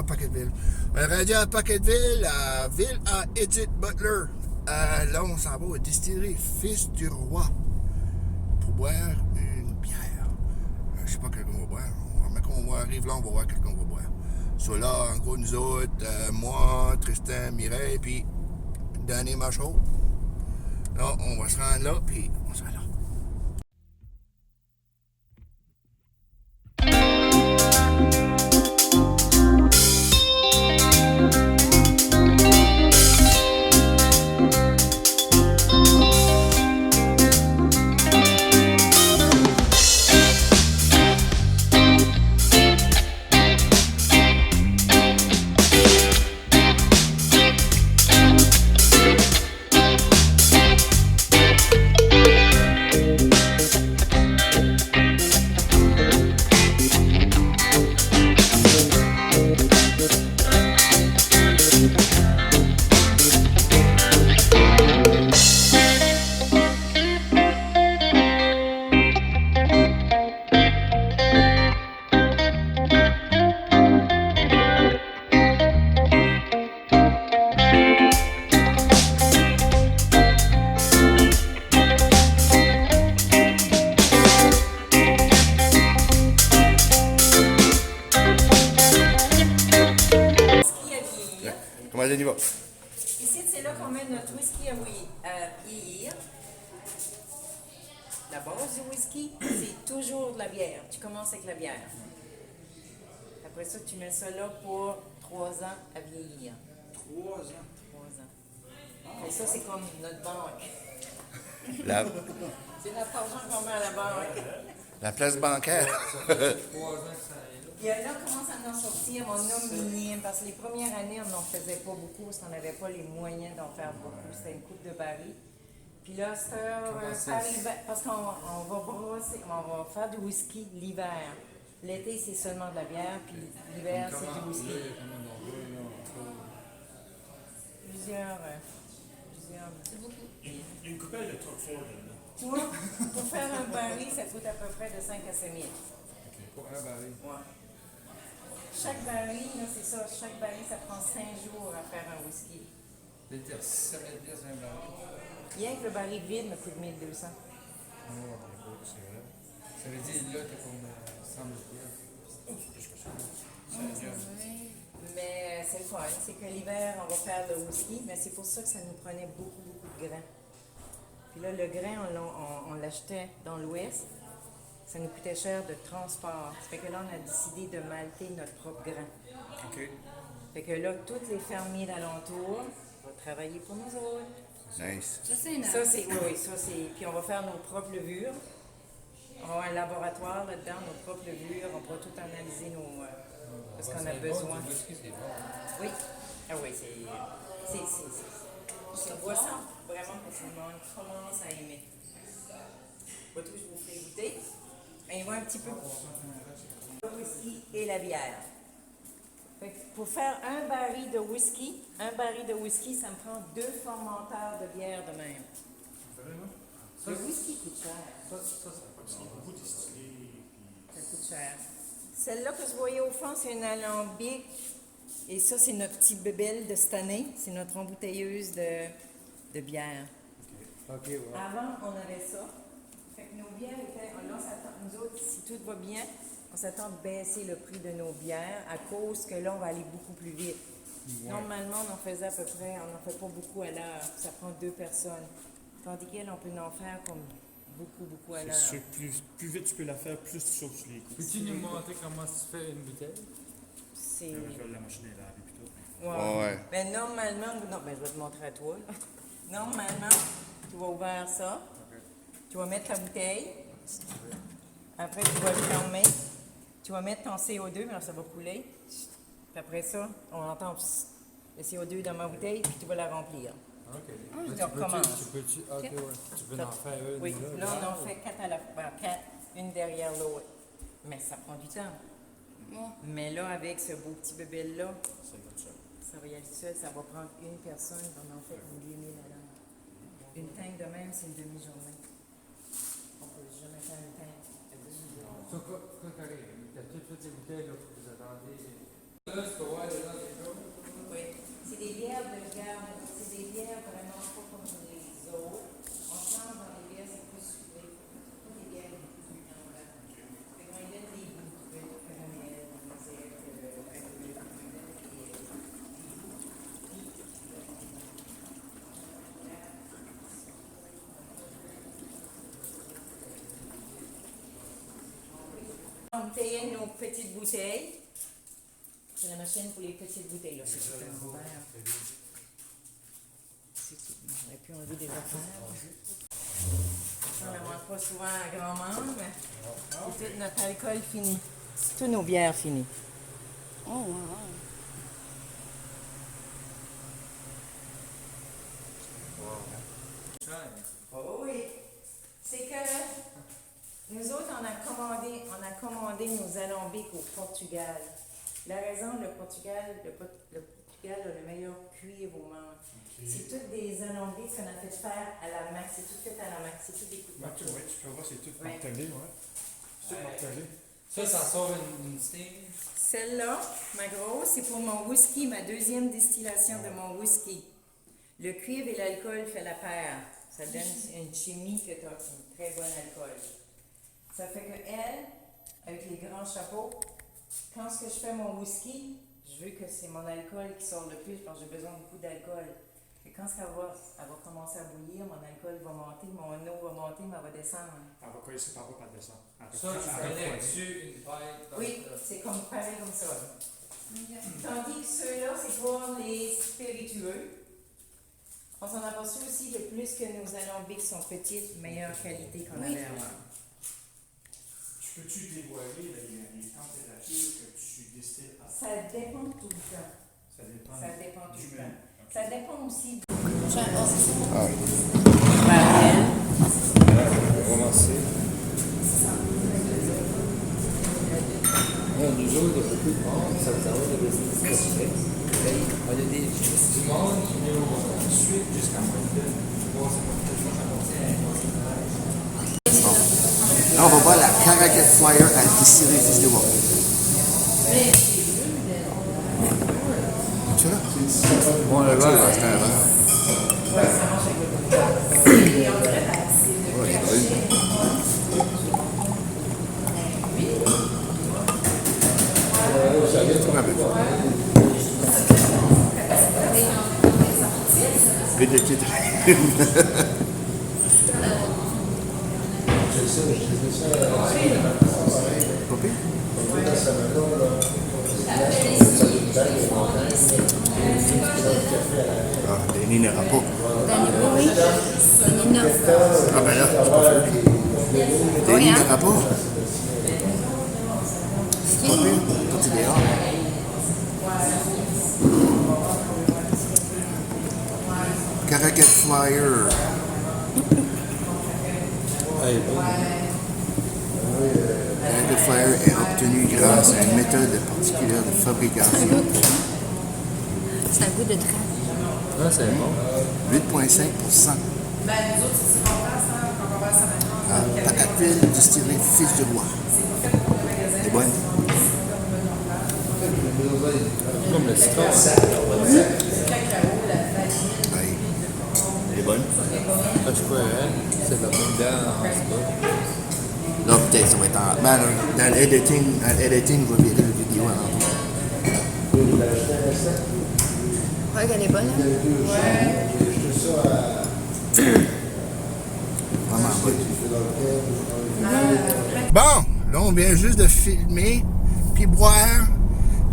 à Packetteville. On est rendu à Packetteville, à ville à Edith Butler. Là, on s'en va au distillerie Fils du Roi pour boire une bière. Je sais pas quel qu'on va boire. Mais quand on arrive là, on va voir quel qu'on va boire. So là, en gros, nous autres, moi, Tristan, Mireille, puis Danny Machaud. Là, on va se rendre là, puis on s'en va là. Comment elle y va? Ici, c'est là qu'on met notre whisky à vieillir. La base du whisky, c'est toujours de la bière. Tu commences avec la bière. Après ça, tu mets ça là pour 3 ans à vieillir. 3 ans. 3 ans. Et ça, c'est comme notre banque. La, C'est notre argent qu'on met à la banque. la place bancaire. 3 ans que ça est là. Puis là, on commence à en sortir, on a minime, parce que les premières années, on n'en faisait pas beaucoup, parce qu'on n'avait pas les moyens d'en faire beaucoup. C'était une coupe de barils. Puis là, parce qu'on va brasser, on va faire du whisky l'hiver. L'été, c'est seulement de la bière, puis l'hiver, c'est du whisky. Plusieurs. C'est beaucoup. Il y a une coupelle de trucs forts là-dedans. Tu vois, pour faire un baril, ça coûte à peu près de 5 à 6 000. Pour un baril. Ouais. Chaque baril, là, c'est ça. Chaque baril, ça prend 5 jours à faire un whisky. L'été, 6 à 7 pièces un baril. Rien que le baril vide me coûte 1 200. Oh, c'est vrai. Ça veut dire là, t'es comme 100 000 pièces. Mais c'est le fun. C'est que l'hiver, on va faire le whisky, mais c'est pour ça que ça nous prenait beaucoup, beaucoup de grains. Puis là, le grain, on l'achetait dans l'Ouest. Ça nous coûtait cher de transport. Ça fait que là, on a décidé de malter notre propre grain. OK. Fait que là, tous les fermiers d'alentour vont travailler pour nous autres. Nice. Ça, c'est Ça, c'est, oui, ça, c'est. Puis on va faire nos propres levures. On va avoir un laboratoire là-dedans, nos propres levures. On pourra tout analyser parce qu'on a besoin. Le whisky, c'est bon. Oui. Ah oui, c'est boit ça vraiment que tout le monde commence à aimer. Pas tout, je vous fais goûter. Et on va un petit peu le whisky et la bière. Fait que pour faire un baril de whisky, ça me prend 2 fermenteurs de bière de même. Vraiment? Le whisky coûte cher. Ça c'est beaucoup distillé. Ça coûte cher. Celle-là que vous voyez au fond, c'est une alambic. Et ça, c'est notre petit bébelle de cette année. C'est notre embouteilleuse de bière. OK, ouais. Avant, on avait ça. Fait que nos bières étaient. Là, on s'attend, nous autres, si tout va bien, on s'attend de baisser le prix de nos bières à cause que là, on va aller beaucoup plus vite. Ouais. Normalement, on en faisait à peu près, on n'en fait pas beaucoup à l'heure. Ça prend 2 personnes. Tandis qu'elle, on peut en faire comme beaucoup à l'heure. C'est sûr, plus vite tu peux la faire, plus tu sauves sur les coups. Peux-tu nous montrer comment tu fais une bouteille? C'est. La machine est là, et puis tout. Ouais. Mais normalement, non, ben, je vais te montrer à toi. Là. Normalement, tu vas ouvrir ça. Tu vas mettre la bouteille. Après, tu vas le fermer. Tu vas mettre ton CO2, mais là, ça va couler. Puis après ça, on entend le CO2 dans ma bouteille, puis tu vas la remplir. OK. Tu recommences. OK, ouais. Tu peux en faire une. Oui, là, on en fait 4 à la fois, 4, une derrière l'autre. Mais ça prend du temps. Mais là, avec ce beau petit bébé-là, ça va y aller seul, ça va prendre une personne, on en fait une demi à l'heure. Une tank de même, c'est une demi-journée. On peut jamais faire une tank de demi-journée. Ça, quoi t'arrives? T'as toutes les bouteilles, là, que vous attendez. Là, tu peux voir dedans des choses. Oui. C'est des bières de garde. C'est des bières vraiment pas comme les autres. On change dans les bières, c'est plus sucré. Pas des bières plus grandes. Fait qu'on y donne des goûts. Le caramel, la musette, on paye nos petites bouteilles. C'est la machine pour les petites bouteilles. Là. C'est tout un verre. C'est tout. On aurait pu enlever des affaires. On ne mange pas souvent à grand manque, mais c'est tout notre alcool fini. C'est toutes nos bières finies. Oh, wow. Oh oui. C'est que nous autres, on a commandé nos alambics au Portugal. La raison, le Portugal a le meilleur cuivre au monde. Ok. C'est tous des alambics qu'on a fait faire à la main. C'est tout fait à la main. C'est tout des coups de marteau. Oui, tu peux voir, c'est tout Ouais. martelé, ouais. C'est tout martelé. Ça sort une steam. Celle-là, ma grosse, c'est pour mon whisky, ma deuxième distillation de mon whisky. Le cuivre et l'alcool fait la paire. Ça donne une chimie que tu as un très bon alcool. Ça fait que elle, avec les grands chapeaux, quand je fais mon whisky, je veux que c'est mon alcool qui sort le plus parce que j'ai besoin de beaucoup d'alcool. Et quand elle va commencer à bouillir, mon alcool va monter, mon eau va monter, mais elle va descendre. Elle va coller ça par là, par descendre. Ça, tu connais dessus une paille. Oui, c'est comme pareil comme ça. Tandis que ceux-là, c'est pour les spiritueux. On s'en aperçoit aussi que plus que nos alambics sont petites, meilleure qualité qu'on avait avant. Peux-tu dévoiler les températures que tu distilles à? Ça dépend tout le temps. Ça dépend. Ça dépend tout du le temps. menu. Ça dépend aussi Ah oui. de Commencer. Nous autres, il y a beaucoup de monde, ça va avoir des business. Il y a du monde qui vient ensuite jusqu'à moins de 3 Là, on va voir la Caracat Flyer à la distillerie Fils du Roi. Tu là? Bon, le Tu vois, verre, c'est un verre. Ouais, oui. Un peu. Vite de titre. Pas pire? Ah, Denis n'ira pas. Oui. On est neuf. Ah ben là, c'est pas fait. Denis hein? n'ira pas. C'est pas pire. Quand tu es dehors. Caracat Flyer. Caracat Flyer est obtenu grâce à une méthode particulière de fabrication. C'est un goût de trappe. Ah, c'est bon. 8,5%. Pacateville, distillerie Fils du Roi. C'est bonne. Comme le citron. Oui. C'est bonne. Ah, je crois, c'est de la bonne dent en bas. Là, peut-être, ça va être en. Ben, dans l'editing, on va virer la vidéo en. Ouais, qu'elle est bonne. Hein? Vraiment bonne. Bon, là, on vient juste de filmer puis boire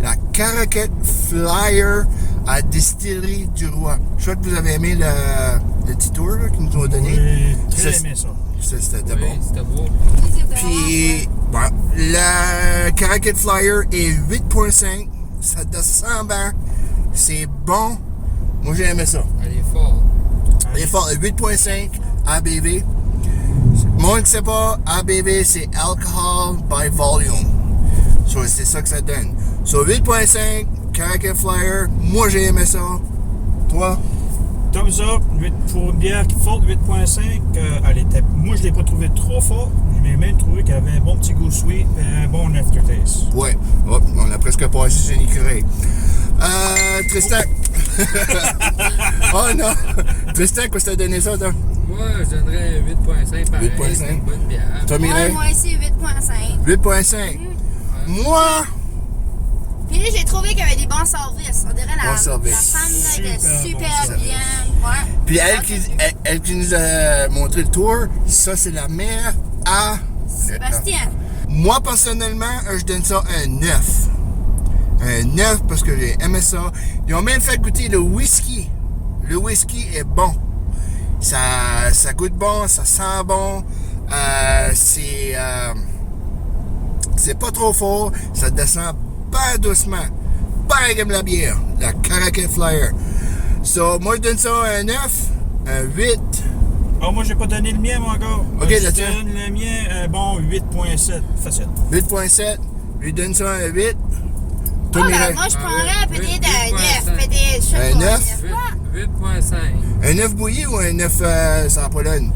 la Caracat Flyer à Distillerie du Roi. Je crois que vous avez aimé le petit tour là, qu'ils nous ont donné. Oui, très Ça, aimé ça. C'était Oui, bon. c'était beau. Puis, bon, la Caracat Flyer est 8,5. Ça descend bien. C'est bon. Moi, j'ai aimé ça. Elle est forte. Elle est fort. 8,5 ABV. Moi, qui sais pas, ABV, c'est Alcohol by Volume. So, c'est ça que ça donne. So, 8,5, Caracat Flyer. Moi, j'ai aimé ça. Toi? Thumbs up, pour une bière forte, 8.5, moi je ne l'ai pas trouvé trop fort, J'ai même trouvé qu'il avait un bon petit goût sweet et un bon aftertaste. Ouais. Hop, on a presque passé sur une écureuil. Tristan. Oh non. Tristan, qu'est-ce que t'as donné ça, toi? Moi, je donnerais 8.5 pareil. 8.5. C'est une bonne bière. Toi, Mireille? Moi aussi, 8.5. 8.5. Moi, Puis là, j'ai trouvé qu'il y avait des bons services. On dirait la Bon service. femme là, était Super super bon service. bien. Ouais. puis elle qui nous a montré le tour, ça, c'est la mère à Sébastien. Moi, personnellement, je donne ça un 9. Un 9 parce que j'ai aimé ça. Ils ont même fait goûter le whisky. Le whisky est bon. Ça goûte bon, ça sent bon. C'est pas trop fort. Ça descend pas doucement. Pareil comme la bière. La Caracal Flyer. So, moi, je donne ça un 9, un 8. Ah, moi, j'ai pas donné le mien, moi, encore. Ok, je là-dessus. donne le mien un bon 8.7. Facile. 8.7. Je lui donne ça un 8. Toi, Oh, ben, Mireille? moi, je prendrais peut-être un 9. 8.5. Peut-être, je sais Un pas, 9? 8.5. Un 9 bouilli ou un 9 sans Pologne?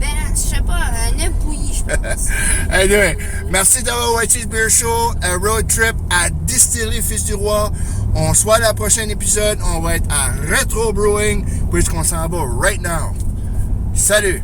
Ben, je sais pas, un 9 bouilli, je pense. Anyway, merci d'avoir watché le Beer Show, un road trip à Distillerie Fils du Roi. On se voit à la prochaine épisode. On va être à Retro Brewing, puisqu'on s'en va right now. Salut!